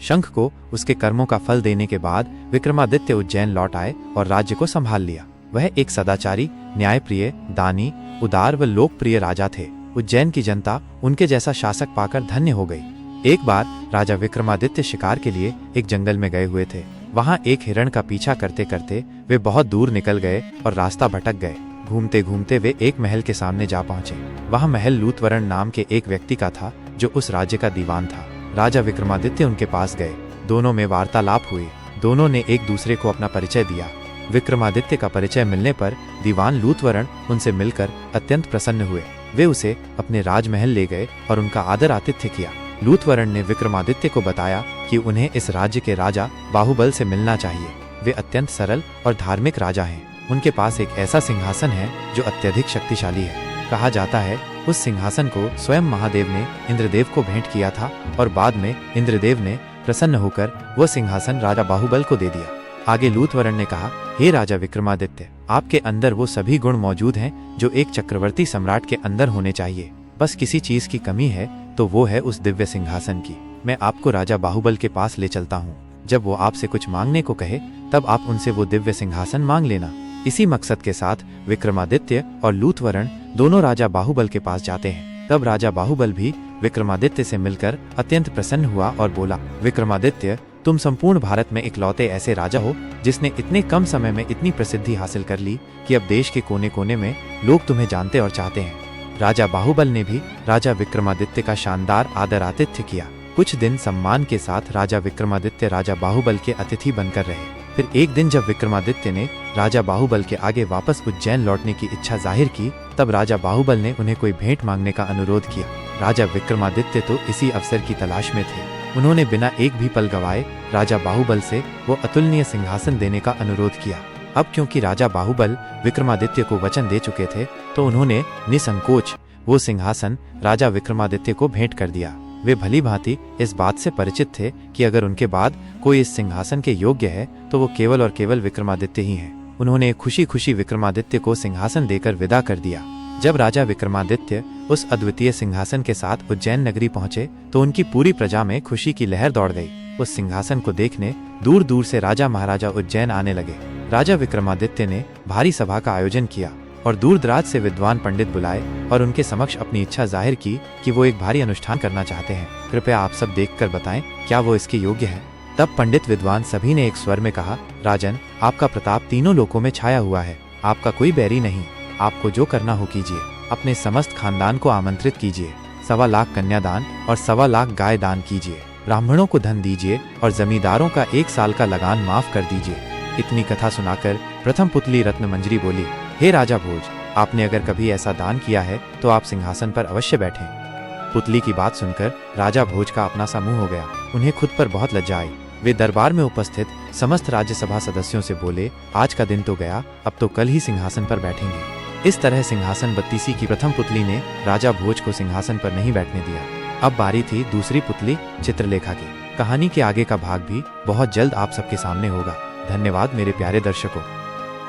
शंख को उसके कर्मों का फल देने के बाद विक्रमादित्य उज्जैन लौट आए और राज्य को संभाल लिया। वह एक सदाचारी, न्यायप्रिय, दानी, उदार व लोकप्रिय राजा थे। उज्जैन की जनता उनके जैसा शासक पाकर धन्य हो गई। एक बार राजा विक्रमादित्य शिकार के लिए एक जंगल में गए हुए थे। वहां एक हिरण का पीछा करते करते वे बहुत दूर निकल गए और रास्ता भटक गए। घूमते घूमते वे एक महल के सामने जा पहुंचे। वहां महल लूतवरण नाम के एक व्यक्ति का था जो उस राज्य का दीवान था। राजा विक्रमादित्य उनके पास गए। दोनों में वार्तालाप हुई। दोनों ने एक दूसरे को अपना परिचय दिया। विक्रमादित्य का परिचय मिलने पर दीवान लूतवरण उनसे मिलकर अत्यंत प्रसन्न हुए। वे उसे अपने राजमहल ले गए और उनका आदर आतिथ्य किया। लूतवरण ने विक्रमादित्य को बताया कि उन्हें इस राज्य के राजा बाहुबल से मिलना चाहिए। वे अत्यंत सरल और धार्मिक राजा हैं। उनके पास एक ऐसा सिंहासन है जो अत्यधिक शक्तिशाली है। कहा जाता है उस सिंहासन को स्वयं महादेव ने इंद्रदेव को भेंट किया था और बाद में इंद्रदेव ने प्रसन्न होकर वह सिंहासन राजा बाहुबल को दे दिया। आगे लूतवरण ने कहा, हे राजा विक्रमादित्य, आपके अंदर वो सभी गुण मौजूद हैं जो एक चक्रवर्ती सम्राट के अंदर होने चाहिए। बस किसी चीज की कमी है तो वो है उस दिव्य सिंहासन की। मैं आपको राजा बाहुबल के पास ले चलता हूँ। जब वो आपसे कुछ मांगने को कहे तब आप उनसे वो दिव्य सिंहासन मांग लेना। इसी मकसद के साथ विक्रमादित्य और लूतवरण दोनों राजा बाहुबल के पास जाते हैं। तब राजा बाहुबल भी विक्रमादित्य से मिलकर अत्यंत प्रसन्न हुआ और बोला, विक्रमादित्य, तुम संपूर्ण भारत में इकलौते ऐसे राजा हो जिसने इतने कम समय में इतनी प्रसिद्धि हासिल कर ली कि अब देश के कोने कोने में लोग तुम्हें जानते और चाहते हैं। राजा बाहुबल ने भी राजा विक्रमादित्य का शानदार आदर आतिथ्य किया। कुछ दिन सम्मान के साथ राजा विक्रमादित्य राजा बाहुबल के अतिथि बनकर रहे। फिर एक दिन जब विक्रमादित्य ने राजा बाहुबल के आगे वापस उज्जैन लौटने की इच्छा जाहिर की, तब राजा बाहुबल ने उन्हें कोई भेंट मांगने का अनुरोध किया। राजा विक्रमादित्य तो इसी अवसर की तलाश में थे। उन्होंने बिना एक भी पल गवाए राजा बाहुबल से वो अतुलनीय सिंहासन देने का अनुरोध किया। अब क्योंकि राजा बाहुबल विक्रमादित्य को वचन दे चुके थे तो उन्होंने निसंकोच वो सिंहासन राजा विक्रमादित्य को भेंट कर दिया। वे भली भांति इस बात से परिचित थे कि अगर उनके बाद कोई इस सिंहासन के योग्य है तो वो केवल और केवल विक्रमादित्य ही हैं। उन्होंने खुशी खुशी विक्रमादित्य को सिंहासन देकर विदा कर दिया। जब राजा विक्रमादित्य उस अद्वितीय सिंहासन के साथ उज्जैन नगरी पहुंचे तो उनकी पूरी प्रजा में खुशी की लहर दौड़ गई। उस सिंहासन को देखने दूर दूर से राजा महाराजा उज्जैन आने लगे। राजा विक्रमादित्य ने भारी सभा का आयोजन किया और दूर दराज से विद्वान पंडित बुलाए और उनके समक्ष अपनी इच्छा जाहिर की कि वो एक भारी अनुष्ठान करना चाहते हैं। कृपया आप सब देखकर बताएं क्या वो इसके योग्य है। तब पंडित विद्वान सभी ने एक स्वर में कहा, राजन, आपका प्रताप तीनों लोकों में छाया हुआ है। आपका कोई बैरी नहीं। आपको जो करना हो कीजिए। अपने समस्त खानदान को आमंत्रित कीजिए। 1.25 लाख कन्यादान और 1.25 लाख गाय दान कीजिए। ब्राह्मणों को धन दीजिए और जमींदारों का 1 साल का लगान माफ कर दीजिए। इतनी कथा सुनाकर प्रथम पुतली रत्नमंजरी बोली, हे राजा भोज, आपने अगर कभी ऐसा दान किया है तो आप सिंहासन पर अवश्य बैठें। पुतली की बात सुनकर राजा भोज का अपना सा मुंह हो गया। उन्हें खुद पर बहुत लज्जा आई। वे दरबार में उपस्थित समस्त राज्यसभा सदस्यों से बोले, आज का दिन तो गया, अब तो कल ही सिंहासन पर बैठेंगे। इस तरह सिंहासन बत्तीसी की प्रथम पुतली ने राजा भोज को सिंहासन पर नहीं बैठने दिया। अब बारी थी दूसरी पुतली चित्रलेखा की। कहानी के आगे का भाग भी बहुत जल्द आप सबके सामने होगा। धन्यवाद मेरे प्यारे दर्शकों।